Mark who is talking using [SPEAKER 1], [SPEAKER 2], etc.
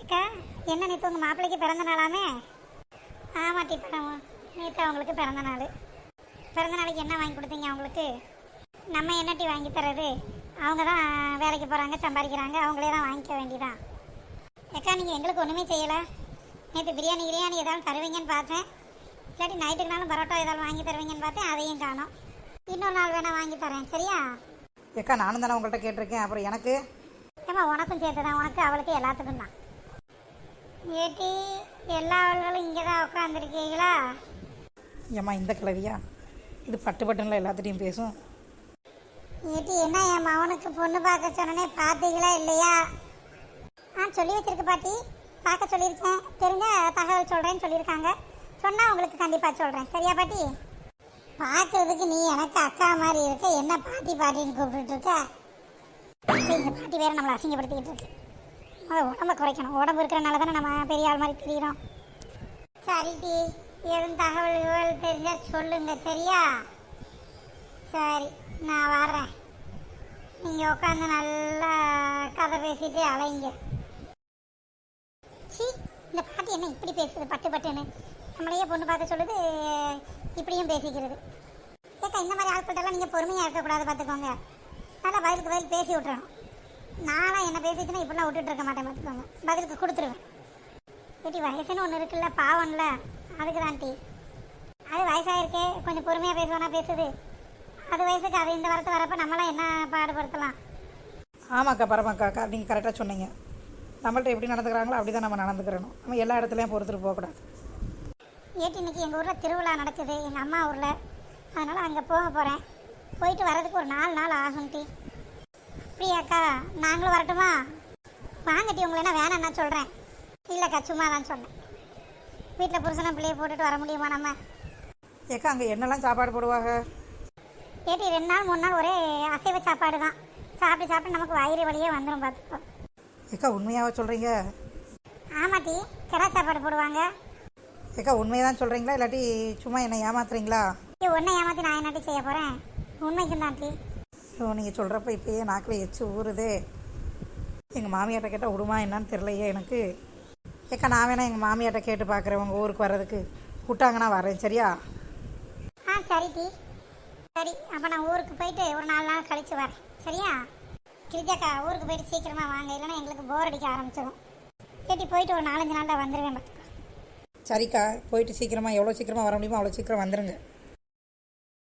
[SPEAKER 1] அக்கா, என்ன நேற்று உங்கள் மாப்பிள்ளைக்கு பிறந்த நாளாமே? ஆமாட்டி, நேற்று அவங்களுக்கு பிறந்த நாள். பிறந்த நாளைக்கு என்ன வாங்கி கொடுத்தீங்க அவங்களுக்கு? நம்ம என்னட்டி வாங்கி தர்றது? அவங்க தான் வேலைக்கு போகிறாங்க, சம்பாதிக்கிறாங்க, அவங்களே தான் வாங்கிக்க வேண்டியதான். அக்கா, நீங்கள் எங்களுக்கு ஒன்றுமே செய்யலை. நேற்று பிரியாணி ஏதாவது தருவீங்கன்னு பார்த்தேன். இல்லாட்டி நைட்டுக்குனாலும் பரோட்டா ஏதாவது வாங்கி தருவீங்கன்னு பார்த்தேன், அதையும் காணோம். இன்னொரு நாள் வேணால் வாங்கி தரேன், சரியா?
[SPEAKER 2] ஏக்கா, நானும் தானே உங்கள்கிட்ட கேட்டிருக்கேன், அப்புறம் எனக்கு?
[SPEAKER 1] ஏம்மா, உனக்கும் சேர்த்து தான், உனக்கு அவளுக்கு எல்லாத்துக்கும் தான். ஏட்டி, எல்லா ஆள்களும் இங்கே தான் உட்காந்துருக்கீங்களா?
[SPEAKER 2] ஏம்மா, இந்த கிழவியா இது பட்டு பட்டுன்னுலாம் எல்லாத்துட்டையும் பேசும்.
[SPEAKER 1] ஏட்டி, என்ன என் மகனுக்கு பொண்ணு பார்க்க சொன்னனே, பார்த்தீங்களா இல்லையா? சொல்லி வச்சிருக்கு பாட்டி, பார்க்க சொல்லியிருக்கேன். தெரிஞ்ச தகவல் சொல்கிறேன்னு சொல்லியிருக்காங்க. சொன்னால் உங்களுக்கு கண்டிப்பாக சொல்கிறேன், சரியா பாட்டி? பார்க்கறதுக்கு நீ எனக்கு அக்கா மாதிரி இருக்க, என்ன பாட்டி பாட்டின்னு கூப்பிட்டுட்டு இருக்க? இந்த பாட்டி வேறு நம்மளை அசிங்கப்படுத்திக்கிட்டு இருக்கு. உடம்ப குறைக்கணும். உடம்பு இருக்கிறனால தானே நம்ம பெரிய ஆள் மாதிரி தெரியுறோம். சரிட்டி, எதுவும் தகவல் தெரிஞ்சால் சொல்லுங்க, சரியா? சரி, நான் வர்றேன். நீங்கள் உட்காந்து நல்லா கதை பேசிட்டு அலைங்க. சி, இந்த பாட்டி என்ன இப்படி பேசுது பட்டு பட்டுன்னு? நம்மளையே பொண்ணு பார்க்க சொல்லுது, இப்படியும் பேசிக்கிறது. ஏக்கா, இந்த மாதிரி ஆட்கள்கிட்டலாம் நீங்கள் பொறுமையாக இருக்கக்கூடாது, பார்த்துக்கோங்க. நல்லா பதிலுக்கு பதில் பேசி விட்டுறணும். நானும் என்ன பேசிச்சுன்னா இப்படிலாம் விட்டுட்டு இருக்க மாட்டேன், பார்த்துக்கோங்க. பதிலுக்கு கொடுத்துருவேன். ஏட்டி, வயசுன்னு ஒன்று இருக்குல்ல, பாவம்ல, அதுக்கு தான் டீ. அது வயசாகிருக்கே, கொஞ்சம் பொறுமையாக பேசுவானா பேசுது. அது வயசுக்கு அது இந்த வரத்து வரப்போ நம்மளாம் என்ன பாடுபடுத்தலாம்?
[SPEAKER 2] ஆமாக்கா, பரமாக்கா, நீங்கள் கரெக்டாக சொன்னீங்க. நம்மள்ட்ட எப்படி நடந்துக்கிறாங்களோ அப்படி தான் நம்ம நடந்துக்கிறணும். நம்ம எல்லா இடத்துலையும் பொறுத்துட்டு போகக்கூடாது.
[SPEAKER 1] ஏட்டி, இன்னைக்கு எங்கள் ஊரில் திருவிழா நடக்குது, எங்கள் அம்மா ஊரில். அதனால் அங்கே போக போகிறேன். போயிட்டு வர்றதுக்கு ஒரு 4 நாள் ஆகும் டீ. அப்படியாக்கா, நாங்களும் வரட்டுமா? வாங்கட்டி, உங்களை என்ன வேணாம் நான் சொல்கிறேன். இல்லைக்கா, சும்மா தான் சொன்னேன். வீட்டில் புருஷனை பிள்ளையை போட்டுட்டு வர முடியுமா நம்ம?
[SPEAKER 2] ஏக்கா, அங்கே என்னெல்லாம் சாப்பாடு போடுவாங்க?
[SPEAKER 1] ஏட்டி, 2 நாள் 3 நாள் ஒரே அசைவ சாப்பாடு தான். சாப்பிட்டு சாப்பிட்டு நமக்கு வயிறு வலியே வந்துடும், பார்த்துக்கோ.
[SPEAKER 2] ஏக்கா, உண்மையாகவே சொல்கிறீங்க?
[SPEAKER 1] ஆமாட்டி, கிடா சாப்பாடு போடுவாங்க.
[SPEAKER 2] ஏக்கா, உண்மையை தான் சொல்கிறீங்களா இல்லாட்டி சும்மா என்னை ஏமாத்துறீங்களா?
[SPEAKER 1] ஒன்றை ஏமாற்றி நான் என்னாட்டி செய்ய போகிறேன்? உண்மைக்கும் தான் டீ.
[SPEAKER 2] ஸோ நீங்கள் சொல்கிறப்ப இப்போயே நாக்கில் எச்சு ஊறுது. எங்கள் மாமியார்ட்ட கேட்டால் விடுமா என்னான்னு தெரிலையே எனக்கு. ஏக்கா, நான் வேணா எங்கள் மாமியார்ட்ட கேட்டு பார்க்குறேன் உங்கள் ஊருக்கு வர்றதுக்கு. விட்டாங்கன்னா வரேன், சரியா?
[SPEAKER 1] சரி டீ. சரி, அப்போ நான் ஊருக்கு போயிட்டு ஒரு 4 நாள் கழித்து வரேன், சரியா? கிரிஜாக்கா, ஊருக்கு போயிட்டு சீக்கிரமாக வாங்க, இல்லைன்னா எங்களுக்கு போர் அடிக்க ஆரம்பிச்சிடும். கேட்டி, போயிட்டு ஒரு 4-5 நாள் தான் வந்துடுவேன், பார்த்துக்கோ.
[SPEAKER 2] சரிக்கா, போயிட்டு சீக்கிரமாக எவ்வளோ சீக்கிரமாக வர முடியுமோ அவ்வளோ சீக்கிரம் வந்துடுங்க.